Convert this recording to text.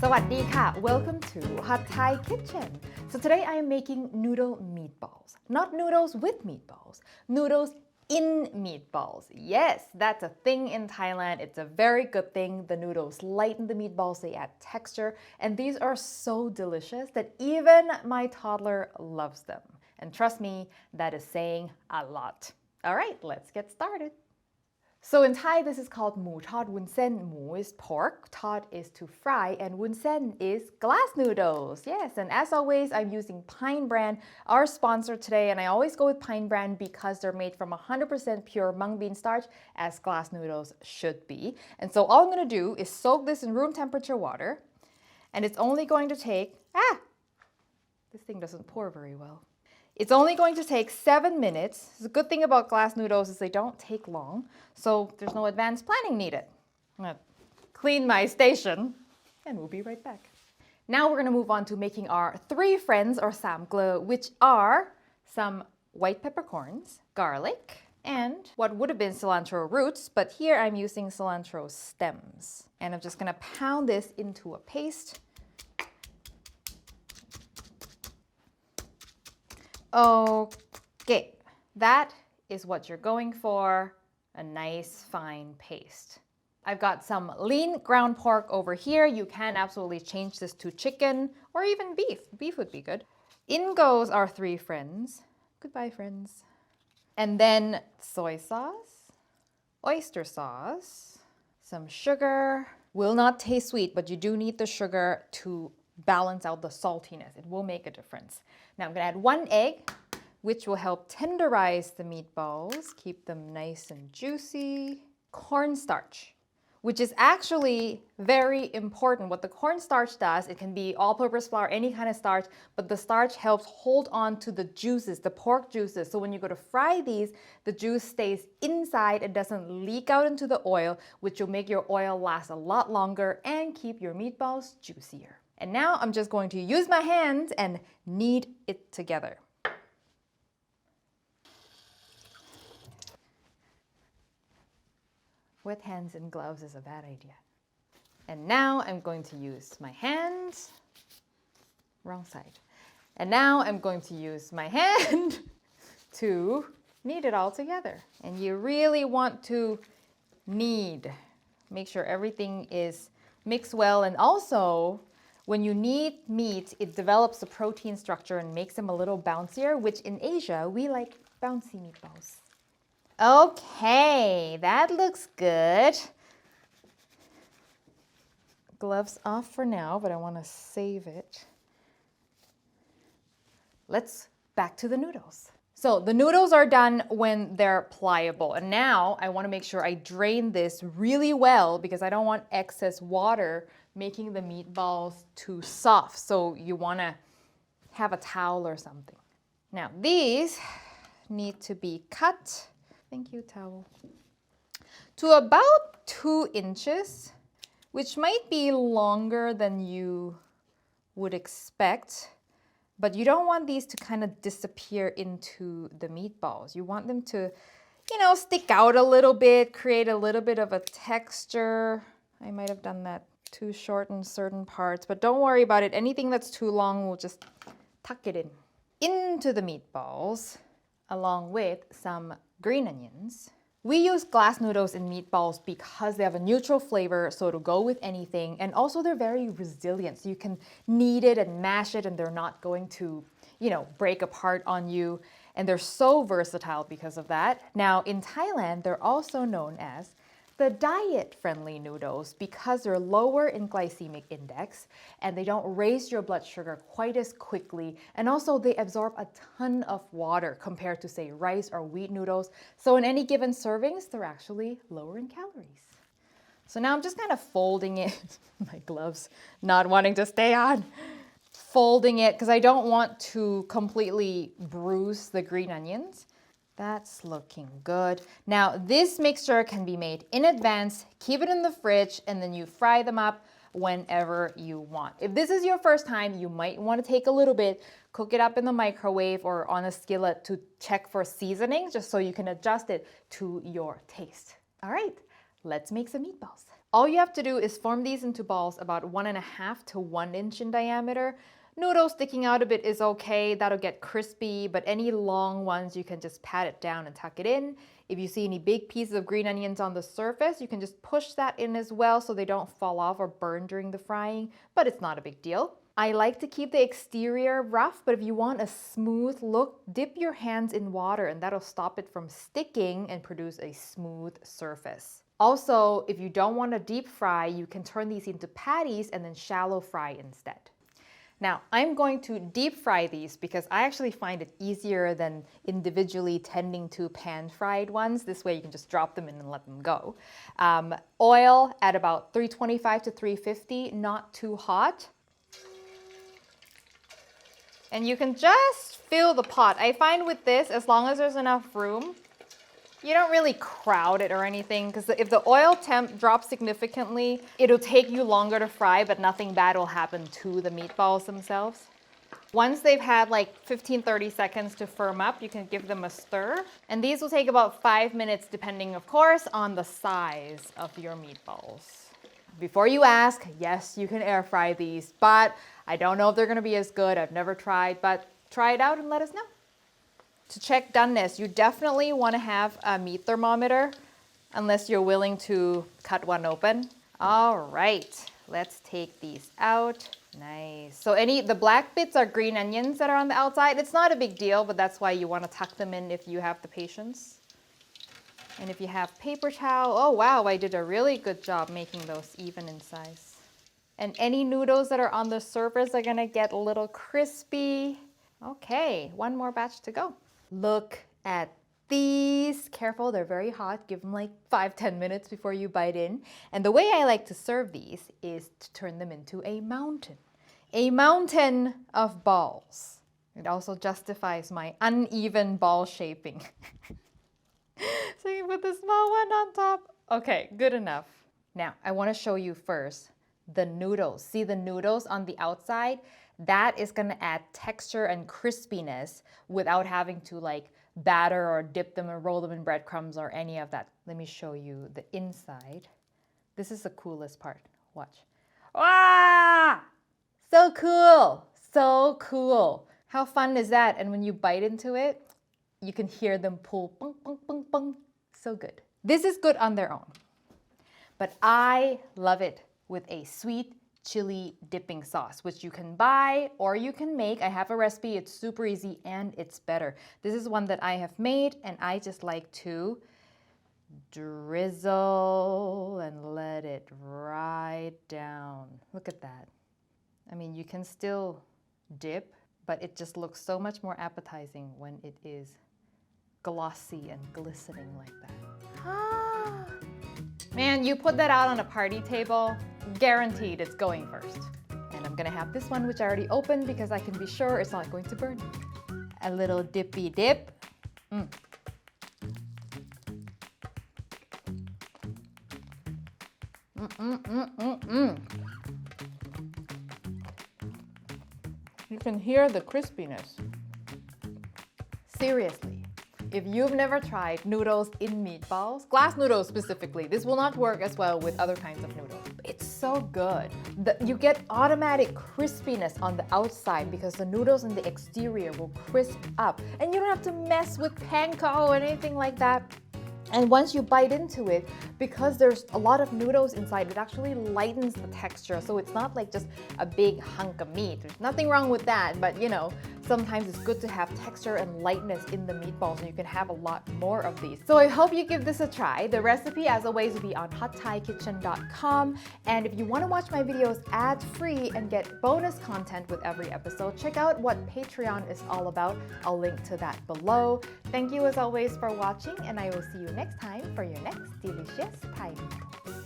สวัสดีค่ะ Welcome to Hot Thai Kitchen. So today I am making noodle meatballs. Not noodles with meatballs, noodles in meatballs. Yes, that's a thing in Thailand. It's a very good thing. The noodles lighten the meatballs, they add texture, and these are so delicious that even my toddler loves them. And trust me, that is saying a lot. All right, let's get started. So in Thai, this is called mu tod wun sen. Mu is pork, tod is to fry, and wun sen is glass noodles. Yes, and as always, I'm using Pailin brand, our sponsor today, and I always go with Pailin brand because they're made from 100% pure mung bean starch, as glass noodles should be. And so all I'm gonna do is soak this in room temperature water, and it's only going to take, this thing doesn't pour very well. It's only going to take 7 minutes. The good thing about glass noodles is they don't take long, so there's no advanced planning needed. I'm gonna clean my station, and we'll be right back. Now we're gonna move on to making our 3 friends or samgle, which are some white peppercorns, garlic, and what would have been cilantro roots, but here I'm using cilantro stems. And I'm just gonna pound this into a paste. Okay, that is what you're going for, a nice fine paste. I've got some lean ground pork over here. You can absolutely change this to chicken or even beef. Beef would be good. In goes our 3 friends. Goodbye, friends. And then soy sauce, oyster sauce, some sugar. Will not taste sweet, but you do need the sugar to balance out the saltiness. It will make a difference. Now I'm gonna add 1 egg, which will help tenderize the meatballs, keep them nice and juicy. Cornstarch, which is actually very important. What the cornstarch does, it can be all-purpose flour, any kind of starch, but the starch helps hold on to the juices, the pork juices. So when you go to fry these, the juice stays inside and doesn't leak out into the oil, which will make your oil last a lot longer and keep your meatballs juicier. And now I'm just going to use my hands and knead it together. Wet hands and gloves is a bad idea. And now I'm going to use my hands, wrong side. And now I'm going to use my hand to knead it all together. And you really want to knead. Make sure everything is mixed well, and also when you knead meat, it develops a protein structure and makes them a little bouncier, which in Asia, we like bouncy meatballs. Okay, that looks good. Gloves off for now, but I want to save it. Let's back to the noodles. So the noodles are done when they're pliable. And now I want to make sure I drain this really well because I don't want excess water making the meatballs too soft. So you want to have a towel or something. Now these need to be cut. Thank you, towel. To about 2 inches, which might be longer than you would expect. But you don't want these to kind of disappear into the meatballs. You want them to, stick out a little bit, create a little bit of a texture. I might have done that too short in certain parts, but don't worry about it. Anything that's too long, we'll just tuck it in. Into the meatballs, along with some green onions. We use glass noodles in meatballs because they have a neutral flavor, so it'll go with anything. And also they're very resilient, so you can knead it and mash it and they're not going to, break apart on you. And they're so versatile because of that. Now in Thailand, they're also known as the diet-friendly noodles because they're lower in glycemic index and they don't raise your blood sugar quite as quickly. And also they absorb a ton of water compared to, say, rice or wheat noodles. So in any given servings, they're actually lower in calories. So now I'm just kind of folding it, my gloves not wanting to stay on. Folding it because I don't want to completely bruise the green onions. That's looking good. Now, this mixture can be made in advance, keep it in the fridge, and then you fry them up whenever you want. If this is your first time, you might want to take a little bit, cook it up in the microwave or on a skillet to check for seasoning, just so you can adjust it to your taste. All right, let's make some meatballs. All you have to do is form these into balls about 1.5 to 1 inch in diameter. Noodles sticking out a bit is okay, that'll get crispy, but any long ones you can just pat it down and tuck it in. If you see any big pieces of green onions on the surface, you can just push that in as well so they don't fall off or burn during the frying, but it's not a big deal. I like to keep the exterior rough, but if you want a smooth look, dip your hands in water and that'll stop it from sticking and produce a smooth surface. Also, if you don't want to deep fry, you can turn these into patties and then shallow fry instead. Now, I'm going to deep fry these because I actually find it easier than individually tending to pan-fried ones. This way you can just drop them in and let them go. Oil at about 325 to 350, not too hot. And you can just fill the pot. I find with this, as long as there's enough room, you don't really crowd it or anything, because if the oil temp drops significantly, it'll take you longer to fry, but nothing bad will happen to the meatballs themselves. Once they've had like 15-30 seconds to firm up, you can give them a stir. And these will take about 5 minutes, depending, of course, on the size of your meatballs. Before you ask, yes, you can air fry these, but I don't know if they're gonna be as good. I've never tried, but try it out and let us know. To check doneness, you definitely want to have a meat thermometer unless you're willing to cut one open. All right, let's take these out. Nice. So the black bits are green onions that are on the outside. It's not a big deal, but that's why you want to tuck them in if you have the patience. And if you have paper towel, oh wow, I did a really good job making those even in size. And any noodles that are on the surface are gonna get a little crispy. Okay, one more batch to go. Look at these. Careful, they're very hot. Give them like 5-10 minutes before you bite in. And the way I like to serve these is to turn them into a mountain. A mountain of balls. It also justifies my uneven ball shaping. So you put the small one on top. Okay, good enough. Now, I want to show you first the noodles. See the noodles on the outside? That is going to add texture and crispiness without having to like batter or dip them or roll them in breadcrumbs or any of that. Let me show you the inside. This is the coolest part. Watch. Ah! So cool. So cool. How fun is that? And when you bite into it, you can hear them pull. Bung, bung, bung, bung. So good. This is good on their own. But I love it with a sweet chili dipping sauce, which you can buy or you can make. I have a recipe. It's super easy and it's better. This is one that I have made and I just like to drizzle and let it ride down. Look at that. I mean, you can still dip, but it just looks so much more appetizing when it is glossy and glistening like that. Ah. Man, you put that out on a party table, guaranteed it's going first. And I'm gonna have this one, which I already opened because I can be sure it's not going to burn me. A little dippy dip. You can hear the crispiness. Seriously. If you've never tried noodles in meatballs, glass noodles specifically, this will not work as well with other kinds of noodles. It's so good. You get automatic crispiness on the outside because the noodles in the exterior will crisp up. And you don't have to mess with panko or anything like that. And once you bite into it, because there's a lot of noodles inside, it actually lightens the texture. So it's not like just a big hunk of meat. There's nothing wrong with that, but you know, sometimes it's good to have texture and lightness in the meatballs, and you can have a lot more of these. So I hope you give this a try. The recipe, as always, will be on hotthaikitchen.com. And if you want to watch my videos ad-free and get bonus content with every episode, check out what Patreon is all about. I'll link to that below. Thank you as always for watching, and I will see you next time for your next delicious Thai meal.